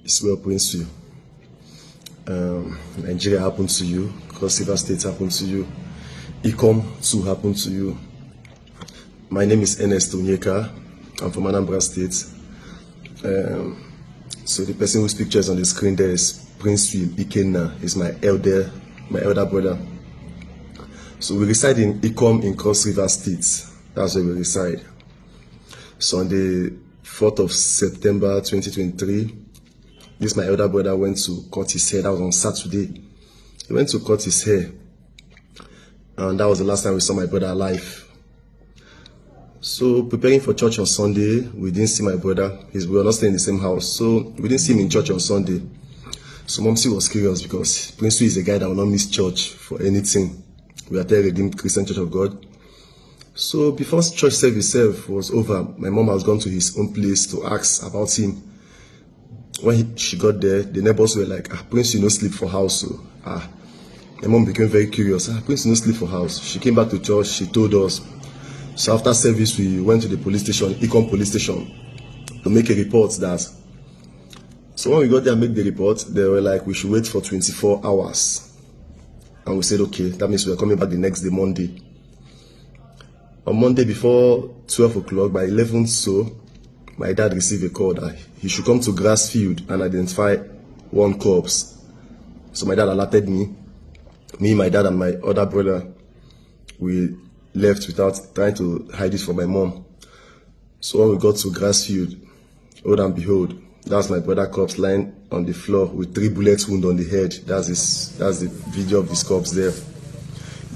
It's well, Prince to you. Nigeria happened to you. Cross River State happened to you. Ikom too happened to you. My name is Ernest Onyeka. I'm from Anambra State. So the person whose picture is on the screen there is Prince Ikenna. He's my elder brother. So we reside in Ikom in Cross River State. That's where we reside. So on the 4th of September 2023, my elder brother went to cut his hair. That was on Saturday. He went to cut his hair. And that was the last time we saw my brother alive. So preparing for church on Sunday, we didn't see my brother. We were not staying in the same house. So we didn't see him in church on Sunday. So Momsi was curious because Prince is a guy that will not miss church for anything. We are the Redeemed Christian Church of God. So before church service was over, my mom has gone to his own place to ask about him. When she got there, the neighbors were like, Prince, you no sleep for house. So, my mom became very curious. Prince, you no sleep for house. She came back to church, she told us. So after service, we went to the police station, Ikom police station, to make a report that. So when we got there and made the report, they were like, we should wait for 24 hours. And we said, okay, that means we're coming back the next day, Monday. On Monday before 12 o'clock, by 11 so, my dad received a call that he should come to grass field and identify one corpse. So my dad alerted me. Me, my dad, and my other brother, we left without trying to hide it from my mom. So when we got to grass field, lo and behold, that's my brother corpse lying on the floor with 3 bullet wounds on the head. That's the video of this corpse there.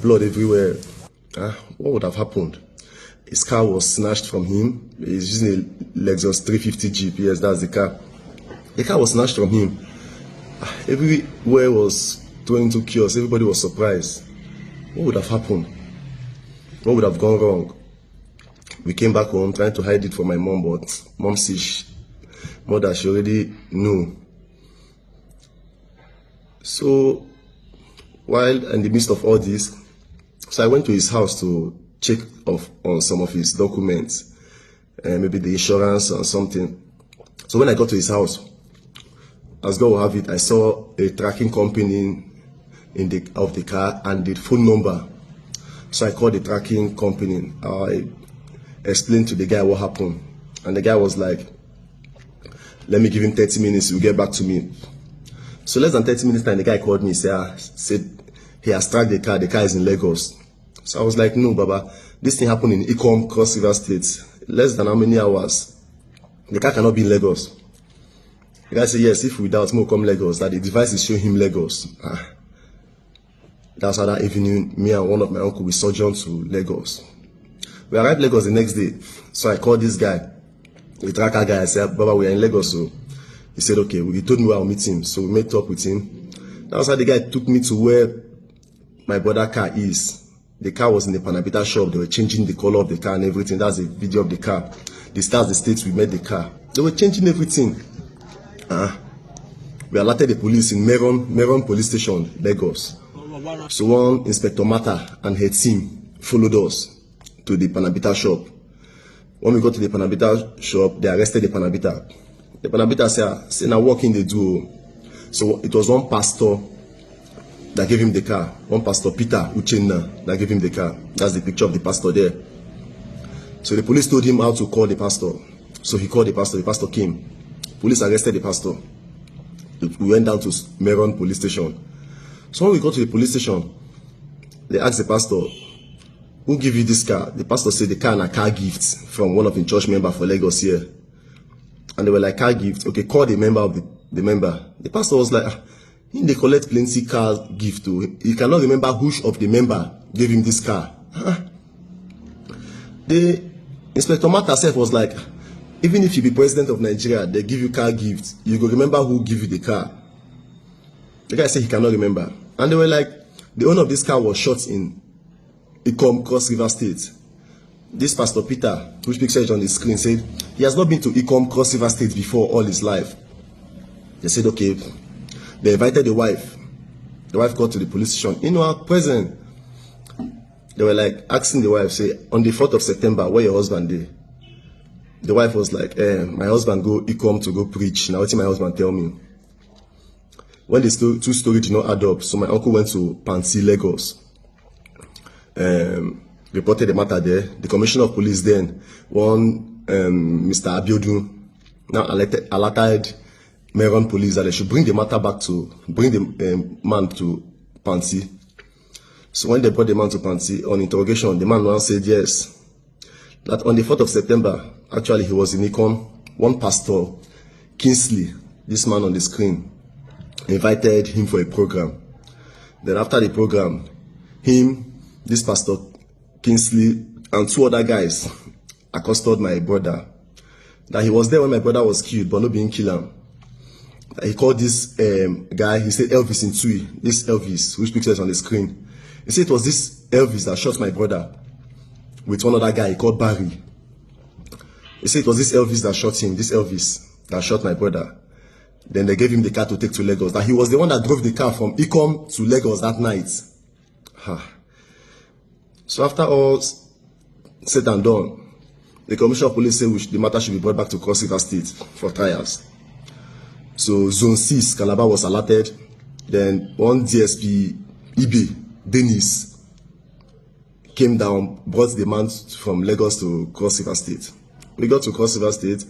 Blood everywhere. What would have happened? His car was snatched from him. He's using a Lexus 350 Jeep. Yes, that's the car. The car was snatched from him. Everywhere was thrown into chaos. Everybody was surprised. What would have happened? What would have gone wrong? We came back home trying to hide it from my mom, but mom says, mother, she already knew. So, while in the midst of all this, so I went to his house to check on some of his documents, maybe the insurance or something. So when I got to his house, as God will have it, I saw a tracking company of the car and the phone number. So I called the tracking company. I explained to the guy what happened, and the guy was like, "Let me give him 30 minutes. He'll get back to me." So less than 30 minutes time, the guy called me. Said he has tracked the car. The car is in Lagos. So I was like, no, Baba, this thing happened in Ikom, Cross River State. Less than how many hours? The car cannot be in Lagos. The guy said, yes, if we doubt, more come Lagos, that the device is showing him Lagos. That's how that evening, me and one of my uncle, we sojourned to Lagos. We arrived Lagos the next day. So I called this guy, the tracker guy. I said, Baba, we are in Lagos. So he said, okay. He told me where I'll meet him. So we met up with him. That's how the guy took me to where my brother's car is. The car was in the Panabita shop. They were changing the color of the car and everything. That's the video of the car. The stars, the states we met the car. They were changing everything. We alerted the police in Meron police station, Lagos. So one Inspector Mata and her team followed us to the Panabita shop. When we got to the Panabita shop, they arrested the Panabita. The Panabita said, now what can they do? So it was one pastor that gave him the car. One pastor, Peter Uchenna, that gave him the car. That's the picture of the pastor there. So the police told him how to call the pastor. So he called the pastor came. Police arrested the pastor. We went down to Meron police station. So when we got to the police station, they asked the pastor, who gave you this car? The pastor said the car and a car gift from one of the church members for Lagos here. And they were like, car gift. Okay, call the member of the member. The pastor was like, they collect plenty car gift too. He cannot remember which of the member gave him this car. The Inspector Mark herself was like, even if you be president of Nigeria, they give you car gift, you go remember who give you the car. The guy said he cannot remember. And they were like, the owner of this car was shot in Ikom, Cross River State. This Pastor Peter, which picture is on the screen, said he has not been to Ikom, Cross River State before all his life. They said, okay. They invited the wife. The wife got to the police station. In our present, they were like asking the wife, say, on the 4th of September, where your husband did? the wife was like, my husband go ikom to go preach. Now what my husband tell me? When the two stories did not add up, so my uncle went to Pansi, Lagos. Reported the matter there. The commissioner of police then, Mr. Abiodun, now alerted Meron police that they should bring the matter back to, bring the man to Pansi. So when they brought the man to Pansi, on interrogation, the man now said yes. That on the 4th of September, actually he was in ikom, one pastor, Kingsley, this man on the screen, invited him for a program. Then after the program, this pastor, Kingsley, and 2 other guys accosted my brother. That he was there when my brother was killed, but not being killed him. He called this guy, he said Elvis in Tui, this Elvis, which picture is on the screen. He said it was this Elvis that shot my brother with one other guy he called Barry. He said it was this Elvis that shot him, this Elvis that shot my brother. Then they gave him the car to take to Lagos. That he was the one that drove the car from ikom to Lagos that night. So after all said and done, the commissioner of police said the matter should be brought back to Cross River State for trials. So Zone 6, Calabar was alerted. Then one DSP, EB, Dennis, came down, brought the man from Lagos to Cross River State. We got to Cross River State.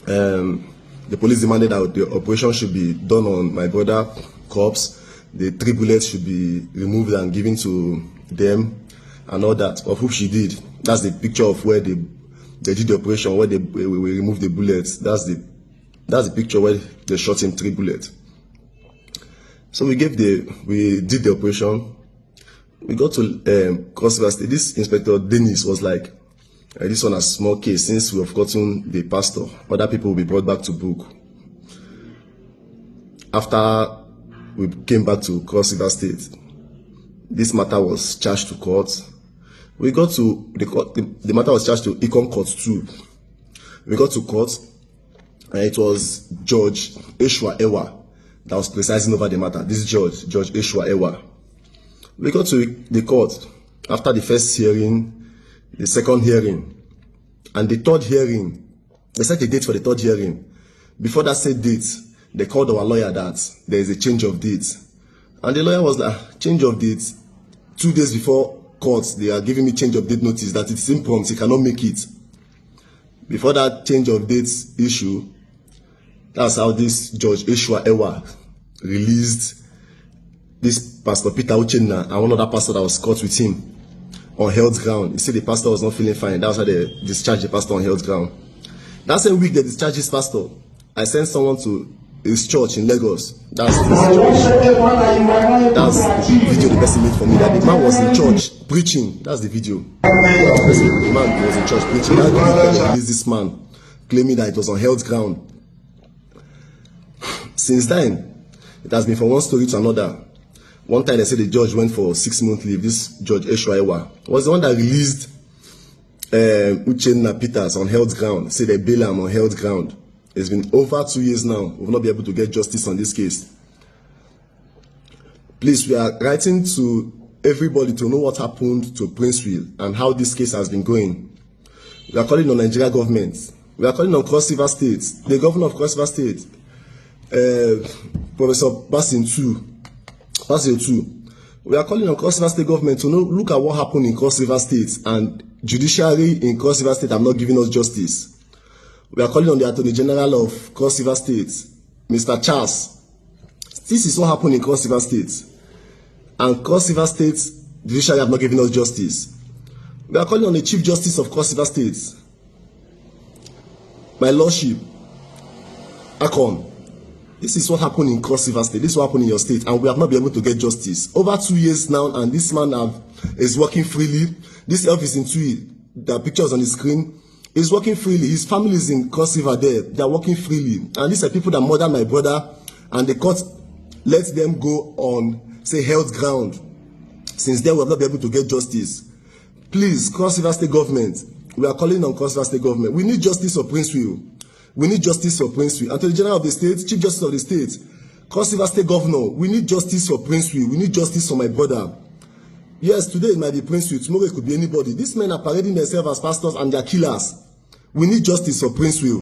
The police demanded that the operation should be done on my brother corpse. The 3 bullets should be removed and given to them and all that, of which she did. That's the picture of where they did the operation, where we removed the bullets. That's the picture where they shot him 3 bullets. So we did the operation. We got to Cross River State. This Inspector Dennis was like, this one a small case, since we have gotten the pastor, other people will be brought back to book. After we came back to Cross River State, this matter was charged to court. We got to the court, the matter was charged to ikom Court 2. We got to court, and it was Judge Eshwa Ewa that was presiding over the matter. This Judge Eshwa Ewa. We got to the court after the first hearing, the second hearing, and the 3rd hearing. They set a date for the 3rd hearing. Before that set date, they called our lawyer that there is a change of date. And the lawyer was like, change of date? 2 days before court, they are giving me change of date notice that it's impromptu, he cannot make it. Before that change of date issue, that's how this Judge Eshwa Ewa released this Pastor Peter Uchenna and one other pastor that was caught with him on health ground. He said the pastor was not feeling fine. That's why they discharged the pastor on health ground. That same week they discharged this pastor, I sent someone to his church in Lagos. That's his church. That's the video the person made for me. That the man was in church preaching. That's the video. The man was in church preaching. That's the video that released this man, claiming that it was on health ground. Since then, it has been from one story to another. One time they said the judge went for 6-month leave. This Judge Eshwa Ewa was the one that released Uchenna Peters on health ground. Say they bail him on health ground. It's been over 2 years now. We've not been able to get justice on this case. Please, we are writing to everybody to know what happened to Princeville and how this case has been going. We are calling on Nigeria government. We are calling on Cross River State, the governor of Cross River State, Professor Basin 2. We are calling on Cross River State government to look at what happened in Cross River State, and judiciary in Cross River State are not giving us justice. We are calling on the Attorney General of Cross River State, Mr. Charles. This is what happened in Cross River State, and Cross River State judiciary have not given us justice. We are calling on the Chief Justice of Cross River State, my Lordship, ikom. This is what happened in Cross River State. This is what happened in your state, and we have not been able to get justice. Over 2 years now, and this man is working freely. This Elvis in Tui, the pictures on the screen, is working freely. His family is in Cross River there. They are working freely. And these are people that murdered my brother, and the court let them go on, say, health ground. Since then, we have not been able to get justice. Please, Cross River State government, we are calling on Cross River State government. We need justice for Princeville. We need justice for Princeville. Attorney General of the State, Chief Justice of the State, Cross River State Governor, we need justice for Princeville. We need justice for my brother. Yes, today it might be Princeville. Tomorrow it could be anybody. These men are parading themselves as pastors and they are killers. We need justice for Prince Will.